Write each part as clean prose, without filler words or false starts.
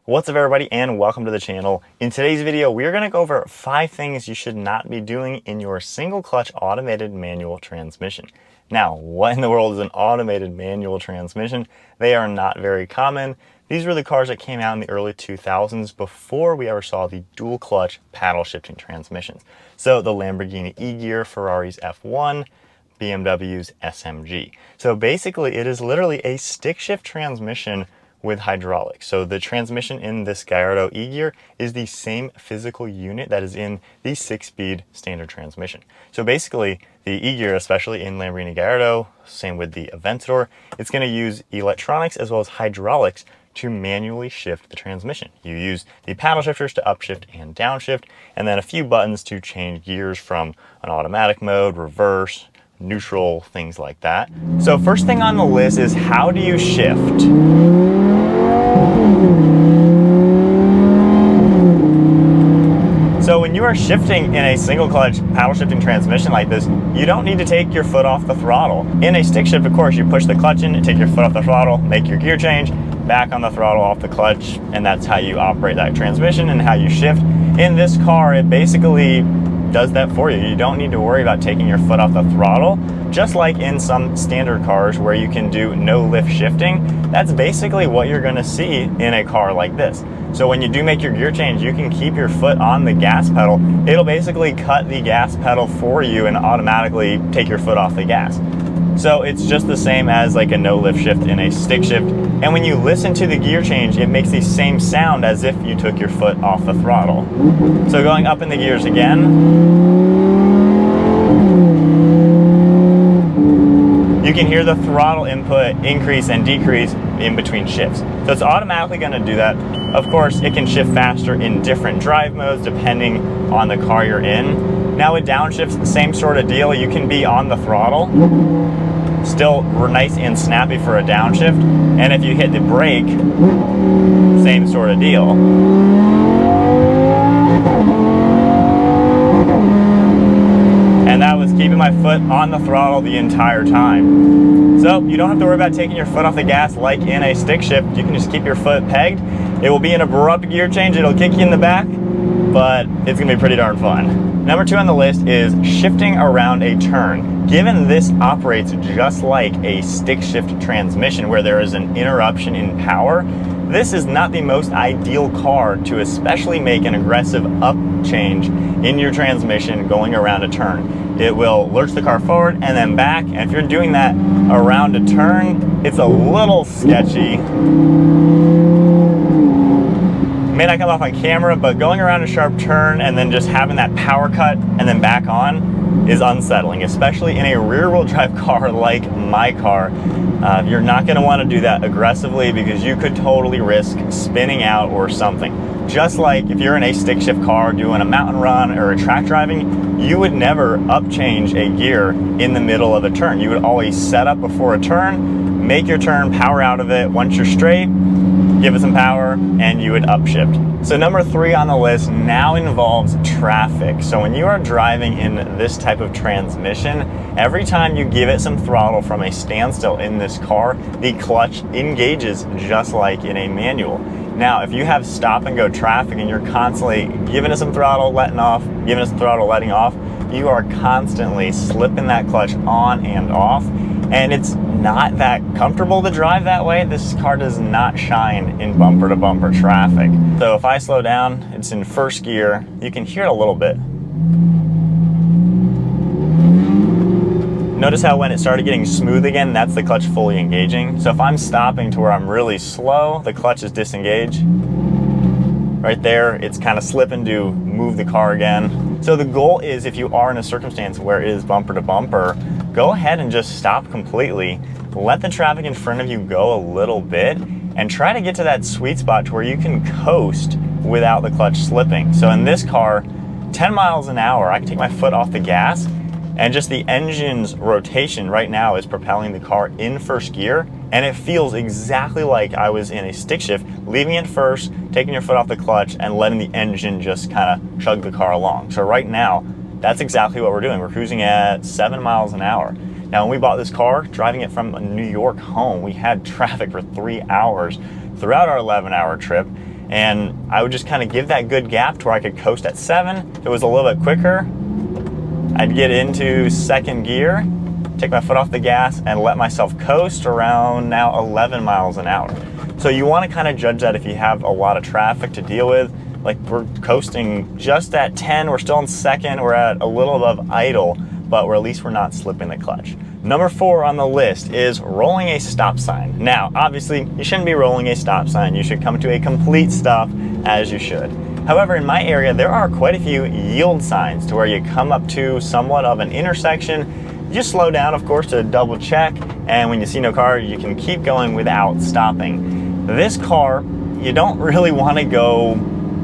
What's up everybody and welcome to the channel. In today's video, we are going to go over 5 things you should not be doing in your single clutch automated manual transmission. Now, what in the world is an automated manual transmission? They are not very common. These were the cars that came out in the early 2000s before we ever saw the dual clutch paddle shifting transmissions. So the Lamborghini E-Gear, Ferrari's F1, BMW's SMG. So basically it is literally a stick shift transmission with hydraulics. So the transmission in this Gallardo E-Gear is the same physical unit that is in the 6-speed standard transmission. So basically the E-Gear, especially in Lamborghini Gallardo, same with the Aventador, it's going to use electronics as well as hydraulics to manually shift the transmission. You use the paddle shifters to upshift and downshift, and then a few buttons to change gears from an automatic mode, reverse, neutral, things like that. So first thing on the list is, how do you shift? So when you are shifting in a single clutch paddle shifting transmission like this, you don't need to take your foot off the throttle. In a stick shift, of course, you push the clutch in, take your foot off the throttle, make your gear change, back on the throttle, off the clutch, and that's how you operate that transmission and how you shift. In this car, it basically does that for you. You don't need to worry about taking your foot off the throttle. Just like in some standard cars where you can do no lift shifting, that's basically what you're going to see in a car like this. So when you do make your gear change, you can keep your foot on the gas pedal. It'll basically cut the gas pedal for you and automatically take your foot off the gas. So it's just the same as like a no lift shift in a stick shift. And when you listen to the gear change, it makes the same sound as if you took your foot off the throttle. So going up in the gears again, you can hear the throttle input increase and decrease in between shifts. So it's automatically going to do that. Of course, it can shift faster in different drive modes depending on the car you're in. Now with downshifts, same sort of deal. You can be on the throttle, still nice and snappy for a downshift. And if you hit the brake, same sort of deal. And that was keeping my foot on the throttle the entire time. So you don't have to worry about taking your foot off the gas like in a stick shift. You can just keep your foot pegged. It will be an abrupt gear change. It'll kick you in the back, but it's gonna be pretty darn fun. Number 2 on the list is shifting around a turn. Given this operates just like a stick shift transmission where there is an interruption in power, this is not the most ideal car to especially make an aggressive up change in your transmission going around a turn. It will lurch the car forward and then back, and if you're doing that around a turn, it's a little sketchy. May not come off on camera, but going around a sharp turn and then just having that power cut and then back on is unsettling, especially in a rear-wheel drive car like my car. You're not going to want to do that aggressively because you could totally risk spinning out or something. Just like if you're in a stick shift car doing a mountain run or a track driving, you would never up change a gear in the middle of a turn. You would always set up before a turn, make your turn, power out of it. Once you're straight, give it some power, and you would upshift. So number 3 on the list now involves traffic. So when you are driving in this type of transmission, every time you give it some throttle from a standstill in this car, the clutch engages just like in a manual. Now, if you have stop and go traffic and you're constantly giving it some throttle, letting off, giving it some throttle, letting off, you are constantly slipping that clutch on and off. And it's not that comfortable to drive that way. This car does not shine in bumper to bumper traffic. So if I slow down, it's in first gear. You can hear it a little bit. Notice how when it started getting smooth again, that's the clutch fully engaging. So if I'm stopping to where I'm really slow, the clutch is disengaged. Right there, it's kind of slipping to move the car again. So the goal is, if you are in a circumstance where it is bumper to bumper, go ahead and just stop completely. Let the traffic in front of you go a little bit and try to get to that sweet spot to where you can coast without the clutch slipping. So in this car, 10 miles an hour, I can take my foot off the gas and just the engine's rotation right now is propelling the car in first gear, and it feels exactly like I was in a stick shift, leaving it first, taking your foot off the clutch, and letting the engine just kind of chug the car along. So right now, that's exactly what we're doing. We're cruising at 7 miles an hour. Now, when we bought this car, driving it from New York home, we had traffic for 3 hours throughout our 11-hour trip. And I would just kind of give that good gap to where I could coast at 7. If it was a little bit quicker, I'd get into second gear, take my foot off the gas, and let myself coast around now 11 miles an hour. So you want to kind of judge that if you have a lot of traffic to deal with. Like, we're coasting just at 10, we're still in second, we're at a little above idle, but at least we're not slipping the clutch. Number 4 on the list is rolling a stop sign. Now, obviously, you shouldn't be rolling a stop sign. You should come to a complete stop, as you should. However, in my area, there are quite a few yield signs to where you come up to somewhat of an intersection. You just slow down, of course, to double check, and when you see no car, you can keep going without stopping. This car, you don't really want to go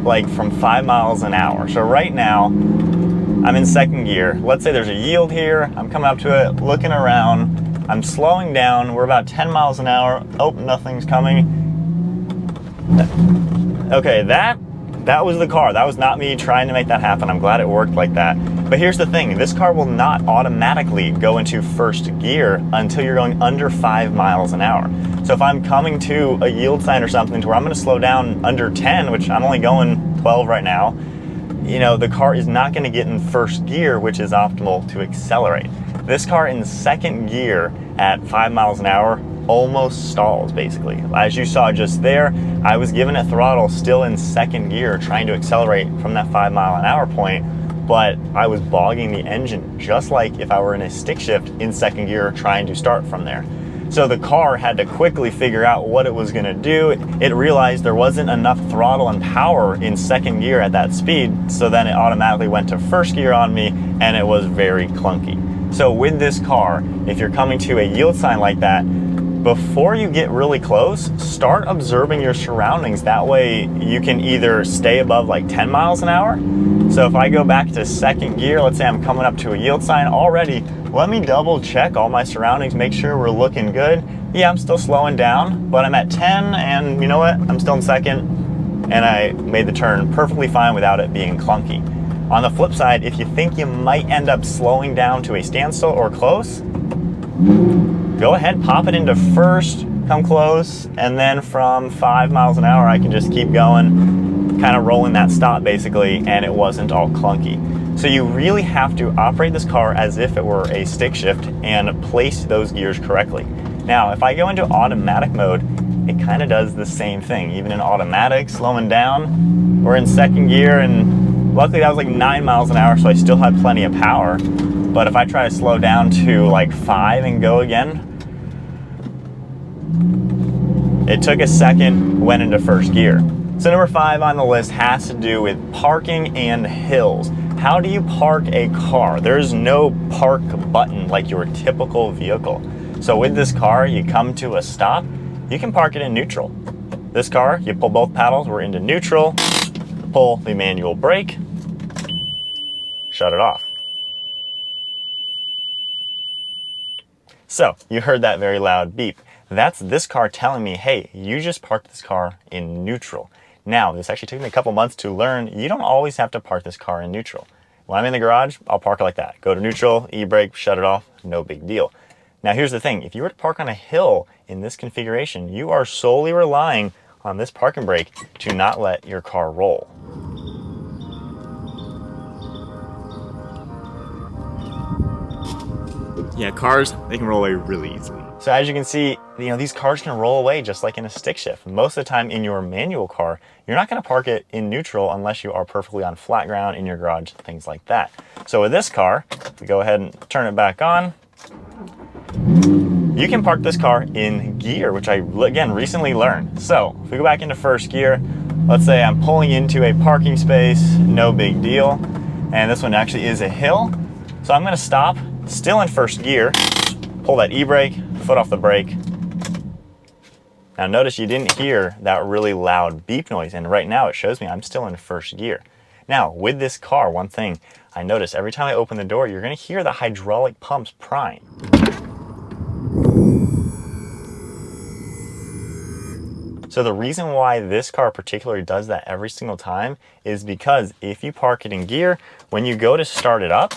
like from 5 miles an hour. So right now, I'm in second gear. Let's say there's a yield here. I'm coming up to it, looking around. I'm slowing down. We're about 10 miles an hour. Oh, nothing's coming. Okay, that was the car. That was not me trying to make that happen. I'm glad it worked like that. But here's the thing. This car will not automatically go into first gear until you're going under 5 miles an hour. So if I'm coming to a yield sign or something to where I'm going to slow down under 10, which I'm only going 12 right now, you know, the car is not going to get in first gear, which is optimal to accelerate. This car in second gear at 5 miles an hour almost stalls, basically. As you saw just there, I was giving it throttle still in second gear, trying to accelerate from that 5 mile an hour point, but I was bogging the engine just like if I were in a stick shift in second gear trying to start from there. So the car had to quickly figure out what it was going to do. It realized there wasn't enough throttle and power in second gear at that speed, so then it automatically went to first gear on me, and it was very clunky. So with this car, if you're coming to a yield sign like that, before you get really close, start observing your surroundings. That way you can either stay above like 10 miles an hour. So if I go back to second gear, let's say I'm coming up to a yield sign already, let me double check all my surroundings, make sure we're looking good. Yeah, I'm still slowing down, but I'm at 10, and you know what? I'm still in second, and I made the turn perfectly fine without it being clunky. On the flip side, if you think you might end up slowing down to a standstill or close, go ahead, pop it into first, come close, and then from 5 miles an hour, I can just keep going, kind of rolling that stop basically, and it wasn't all clunky. So you really have to operate this car as if it were a stick shift and place those gears correctly. Now, if I go into automatic mode, it kind of does the same thing. Even in automatic, slowing down, we're in second gear, and luckily that was like 9 miles an hour, so I still had plenty of power. But if I try to slow down to like 5 and go again, it took a second, went into first gear. So number 5 on the list has to do with parking and hills. How do you park a car? There's no park button like your typical vehicle. So with this car, you come to a stop, you can park it in neutral. This car, you pull both paddles, we're into neutral, pull the manual brake, shut it off. So you heard that very loud beep. That's this car telling me, hey, you just parked this car in neutral. Now, this actually took me a couple months to learn, you don't always have to park this car in neutral. When I'm in the garage, I'll park it like that. Go to neutral, e-brake, shut it off, no big deal. Now here's the thing, if you were to park on a hill in this configuration, you are solely relying on this parking brake to not let your car roll. Yeah, cars, they can roll away really easily. So as you can see, these cars can roll away just like in a stick shift. Most of the time in your manual car, you're not going to park it in neutral unless you are perfectly on flat ground in your garage, things like that. So with this car, if we go ahead and turn it back on, you can park this car in gear, which I, again, recently learned. So if we go back into first gear, let's say I'm pulling into a parking space, no big deal. And this one actually is a hill. So I'm going to stop, still in first gear, pull that e-brake, foot off the brake. Now notice you didn't hear that really loud beep noise, and right now it shows me I'm still in first gear. Now with this car, one thing I notice every time I open the door, you're going to hear the hydraulic pumps prime. So the reason why this car particularly does that every single time is because if you park it in gear, when you go to start it up,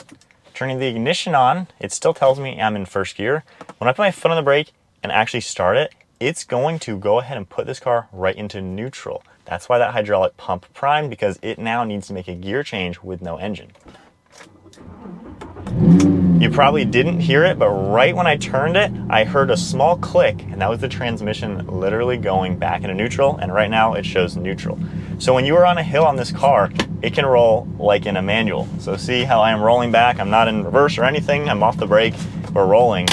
turning the ignition on, it still tells me I'm in first gear. When I put my foot on the brake and actually start it, it's going to go ahead and put this car right into neutral. That's why that hydraulic pump primed, because it now needs to make a gear change with no engine. You probably didn't hear it, but right when I turned it, I heard a small click, and that was the transmission literally going back into neutral, and right now it shows neutral. So when you are on a hill on this car, it can roll like in a manual. So see how I am rolling back? I'm not in reverse or anything. I'm off the brake. We're rolling,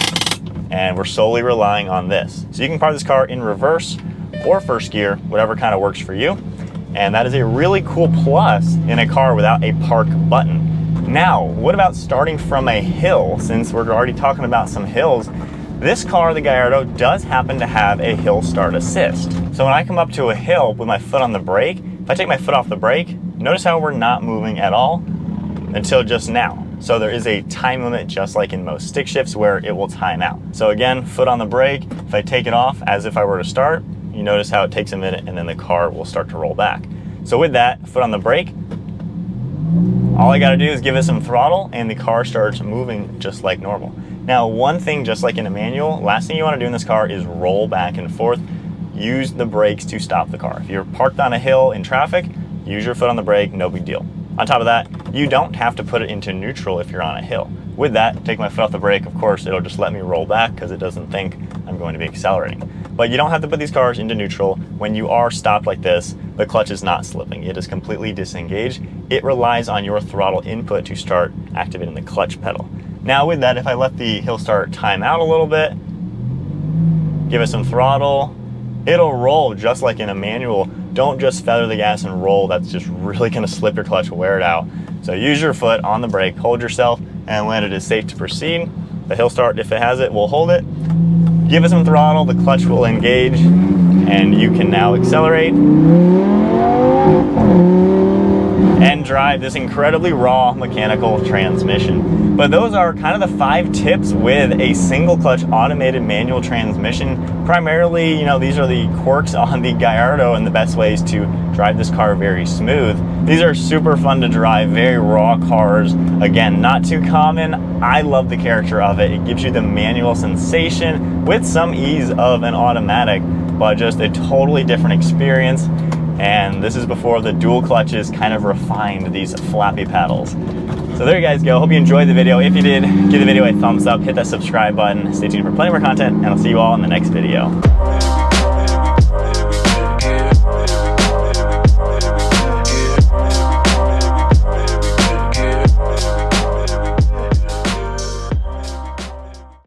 and we're solely relying on this. So you can park this car in reverse or first gear, whatever kind of works for you. And that is a really cool plus in a car without a park button. Now, what about starting from a hill? Since we're already talking about some hills, this car, the Gallardo, does happen to have a hill start assist. So when I come up to a hill with my foot on the brake, if I take my foot off the brake, notice how we're not moving at all until just now. So there is a time limit, just like in most stick shifts, where it will time out. So again, foot on the brake, if I take it off as if I were to start, you notice how it takes a minute and then the car will start to roll back. So with that, foot on the brake, all I gotta do is give it some throttle and the car starts moving just like normal. Now, one thing, just like in a manual, last thing you wanna do in this car is roll back and forth. Use the brakes to stop the car. If you're parked on a hill in traffic, use your foot on the brake, no big deal. On top of that, you don't have to put it into neutral if you're on a hill. With that, take my foot off the brake, of course, it'll just let me roll back because it doesn't think I'm going to be accelerating. But you don't have to put these cars into neutral. When you are stopped like this, the clutch is not slipping. It is completely disengaged. It relies on your throttle input to start activating the clutch pedal. Now with that, if I let the hill start time out a little bit, give it some throttle, it'll roll just like in a manual. Don't just feather the gas and roll. That's just really gonna slip your clutch, wear it out. So use your foot on the brake, hold yourself, and when it is safe to proceed, the hill start, if it has it, will hold it. Give it some throttle, the clutch will engage, and you can now accelerate and drive this incredibly raw mechanical transmission. But those are kind of the 5 tips with a single clutch automated manual transmission. Primarily, you know, these are the quirks on the Gallardo and the best ways to drive this car very smooth. These are super fun to drive, very raw cars. Again, not too common. I love the character of it. It gives you the manual sensation with some ease of an automatic, but just a totally different experience. And this is before the dual clutches kind of refined these flappy paddles. So there you guys go. Hope you enjoyed the video. If you did, give the video a thumbs up, hit that subscribe button. Stay tuned for plenty more content, and I'll see you all in the next video.